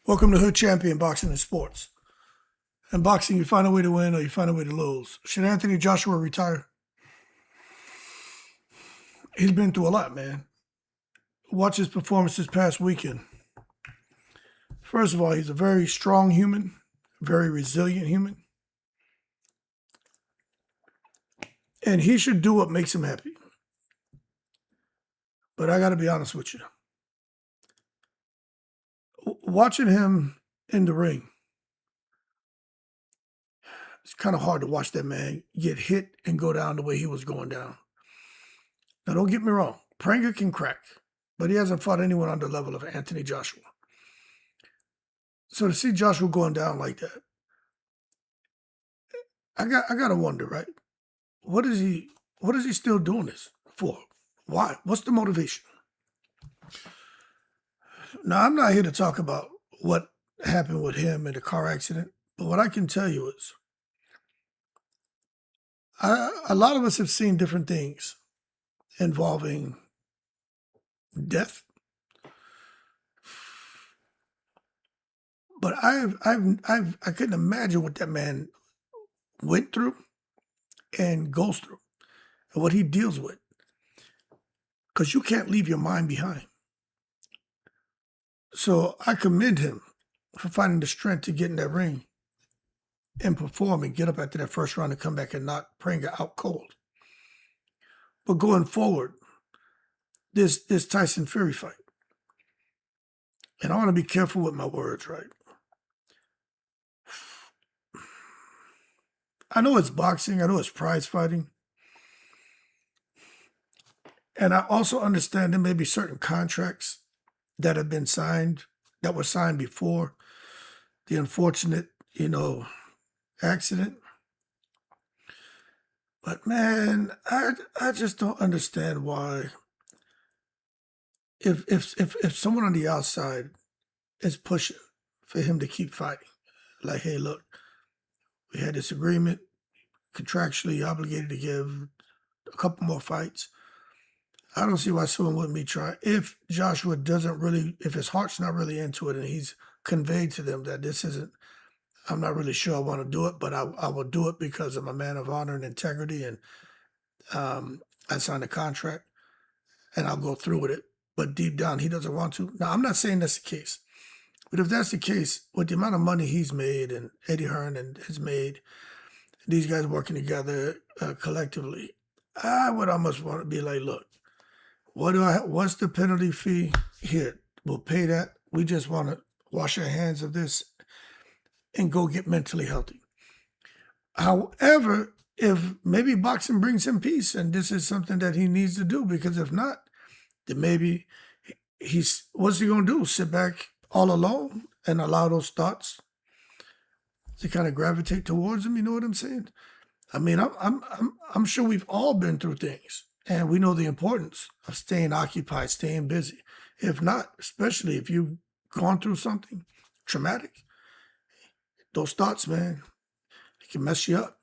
Welcome to Hood Champion Boxing and Sports. In boxing, you find a way to win or you find a way to lose. Should Anthony Joshua retire? He's been through a lot, man. Watch his performance this past weekend. First of all, he's a very strong human, very resilient human. And he should do what makes him happy. But I got to be honest with you. Watching him in the ring, it's kind of hard to watch that man get hit and go down the way he was going down. Now, don't get me wrong. Pranga can crack, but he hasn't fought anyone on the level of Anthony Joshua. So to see Joshua going down like that, I got to wonder, right? What is he still doing this for? Why? What's the motivation? Now, I'm not here to talk about what happened with him in the car accident, but what I can tell you is a lot of us have seen different things involving death. But I couldn't imagine what that man went through and goes through and what he deals with. Because you can't leave your mind behind. So I commend him for finding the strength to get in that ring and perform and get up after that first round and come back and knock Pranga out cold. But going forward, this Tyson Fury fight, and I want to be careful with my words, right? I know it's boxing. I know it's prize fighting. And I also understand there may be certain contracts that have been signed, that were signed before the unfortunate, accident. But man, I just don't understand why if someone on the outside is pushing for him to keep fighting, like, hey, look, we had this agreement, contractually obligated to give a couple more fights. I don't see why someone wouldn't be trying. If Joshua doesn't really, if his heart's not really into it and he's conveyed to them that this isn't, I'm not really sure I want to do it, but I will do it because I'm a man of honor and integrity and I signed a contract and I'll go through with it. But deep down, he doesn't want to. Now, I'm not saying that's the case. But if that's the case, with the amount of money he's made and Eddie Hearn has made, these guys working together collectively, I would almost want to be like, look, what's the penalty fee? Here, we'll pay that. We just want to wash our hands of this and go get mentally healthy. However, if maybe boxing brings him peace and this is something that he needs to do, because if not, then maybe what's he going to do? Sit back all alone and allow those thoughts to kind of gravitate towards him? You know what I'm saying? I mean, I'm sure we've all been through things. And we know the importance of staying occupied, staying busy. If not, especially if you've gone through something traumatic, those thoughts, man, they can mess you up.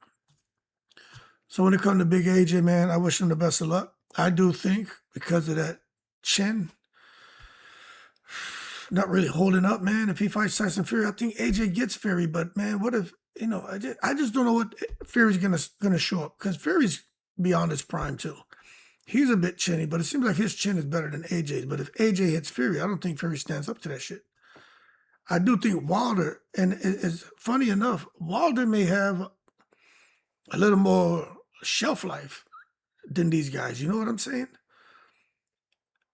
So when it comes to Big AJ, man, I wish him the best of luck. I do think because of that chin, not really holding up, man. If he fights Tyson Fury, I think AJ gets Fury. But man, what if, I just don't know what Fury's gonna show up, because Fury's beyond his prime too. He's a bit chinny, but it seems like his chin is better than AJ's. But if AJ hits Fury, I don't think Fury stands up to that shit. I do think Wilder, and it's funny enough, Wilder may have a little more shelf life than these guys. You know what I'm saying?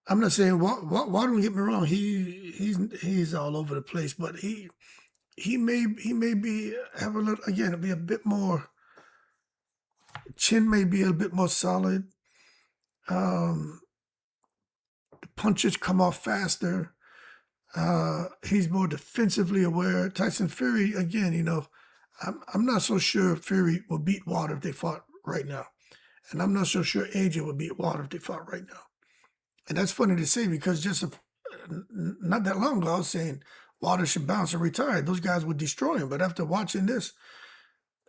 I'm not saying Wilder, don't get me wrong, he's all over the place, but he may be have a little, again, it'll be a bit more, chin may be a bit more solid. The punches come off faster. He's more defensively aware. Tyson Fury, again, I'm not so sure Fury will beat Wilder if they fought right now. And I'm not so sure AJ will beat Wilder if they fought right now. And that's funny to say, because just not that long ago, I was saying Wilder should bounce and retire. Those guys would destroy him. But after watching this,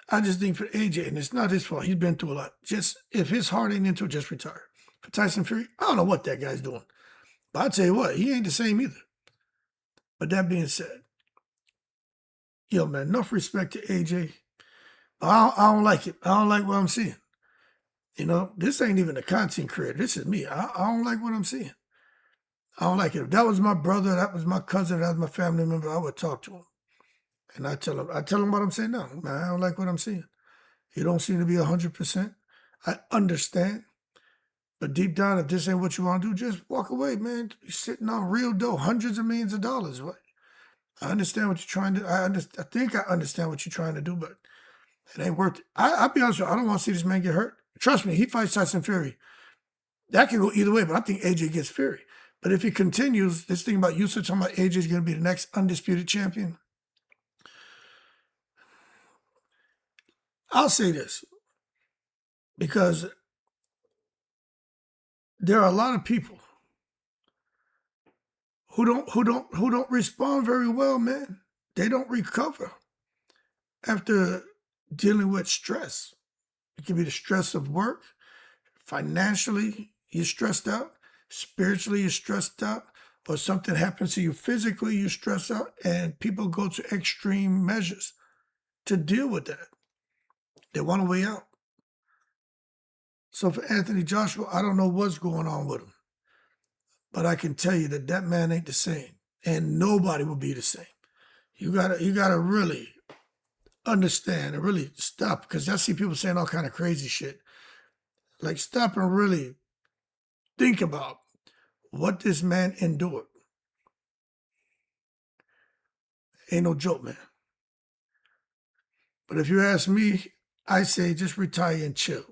I just think for AJ, and it's not his fault, he's been through a lot. Just, if his heart ain't into it, just retire. For Tyson Fury, I don't know what that guy's doing. But I'll tell you what, he ain't the same either. But that being said, Yo, man, enough respect to AJ. I don't like it. I don't like what I'm seeing. You know, this ain't even a content creator. This is me. I don't like what I'm seeing. I don't like it. If that was my brother, that was my cousin, that was my family member, I would talk to him. And I tell him what I'm saying now. Man, I don't like what I'm seeing. You don't seem to be 100%. I understand. But deep down, if this ain't what you want to do, just walk away, man. You're sitting on real dough, hundreds of millions of dollars. Right? I understand what you're trying to. I think I understand what you're trying to do, but it ain't worth it. I'll be honest with you. I don't want to see this man get hurt. Trust me, he fights Tyson Fury. That can go either way, but I think AJ gets Fury. But if he continues, this thing about usage, talking about AJ is going to be the next undisputed champion. I'll say this because there are a lot of people who don't respond very well, man. They don't recover after dealing with stress. It can be the stress of work, financially, you're stressed out, spiritually, you're stressed out, or something happens to you physically, you're stressed out, and people go to extreme measures to deal with that. They want a way out. So for Anthony Joshua, I don't know what's going on with him, but I can tell you that that man ain't the same, and nobody will be the same. You gotta really understand and really stop, because I see people saying all kind of crazy shit. Like, stop and really think about what this man endured. Ain't no joke, man. But if you ask me, I say just retire and chill.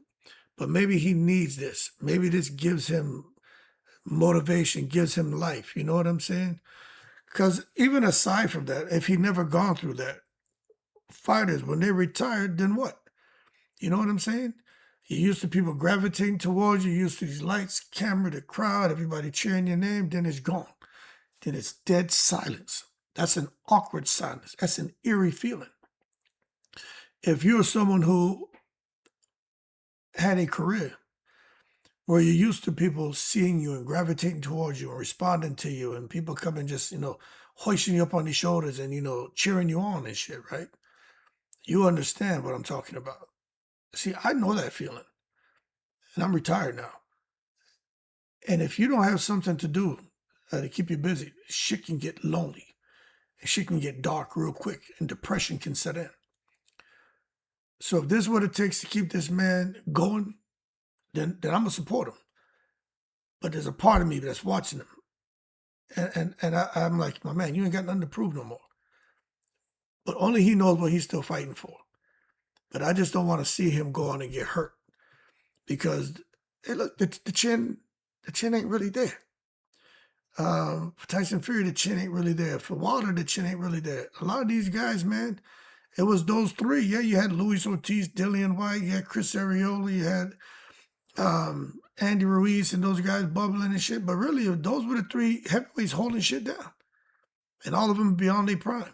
But maybe he needs this. Maybe this gives him motivation, gives him life. You know what I'm saying? Because even aside from that, if he never gone through that, fighters, when they retired, then what? You know what I'm saying? You're used to people gravitating towards you, you're used to these lights, camera, the crowd, everybody cheering your name, then it's gone. Then it's dead silence. That's an awkward silence. That's an eerie feeling. If you're someone who had a career where you're used to people seeing you and gravitating towards you and responding to you, and people coming just, hoisting you up on their shoulders and, cheering you on and shit, right? You understand what I'm talking about. See, I know that feeling, and I'm retired now. And if you don't have something to do to keep you busy, shit can get lonely, and shit can get dark real quick, and depression can set in. So if this is what it takes to keep this man going, then I'm gonna support him. But there's a part of me that's watching him, and I'm like, my man, you ain't got nothing to prove no more. But only he knows what he's still fighting for. But I just don't want to see him go on and get hurt, because hey, look, the chin ain't really there. For Tyson Fury, the chin ain't really there. For Wilder, the chin ain't really there. A lot of these guys, man, it was those three. Yeah, you had Luis Ortiz, Dillian White, you had Chris Arreola, you had Andy Ruiz, and those guys bubbling and shit. But really, those were the three heavyweights holding shit down, and all of them beyond their prime.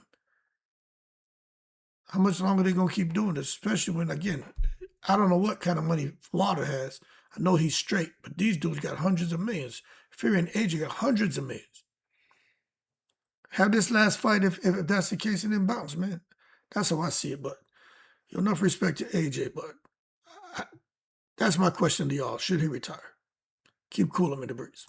How much longer they gonna keep doing this? Especially when, again, I don't know what kind of money Wilder has. I know he's straight, but these dudes got hundreds of millions. Fury and AJ got hundreds of millions. Have this last fight if that's the case, and then bounce, man. That's how I see it. But enough respect to AJ, but that's my question to y'all. Should he retire? Keep cool him in the breeze.